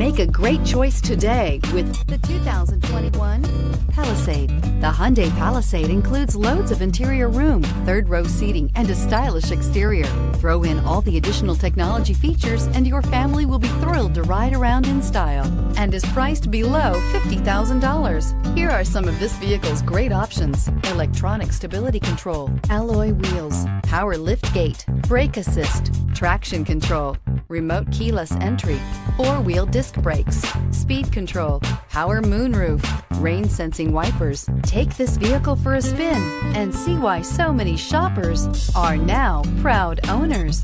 Make a great choice today with the 2021 Palisade. The Hyundai Palisade includes loads of interior room, third-row seating, and a stylish exterior. Throw in all the additional technology features and your family will be thrilled to ride around in style, and is priced below $50,000. Here are some of this vehicle's great options: electronic stability control, alloy wheels, power liftgate, brake assist, traction control, remote keyless entry, four-wheel disc brakes, speed control, power moonroof, rain sensing wipers. Take this vehicle for a spin and see why so many shoppers are now proud owners.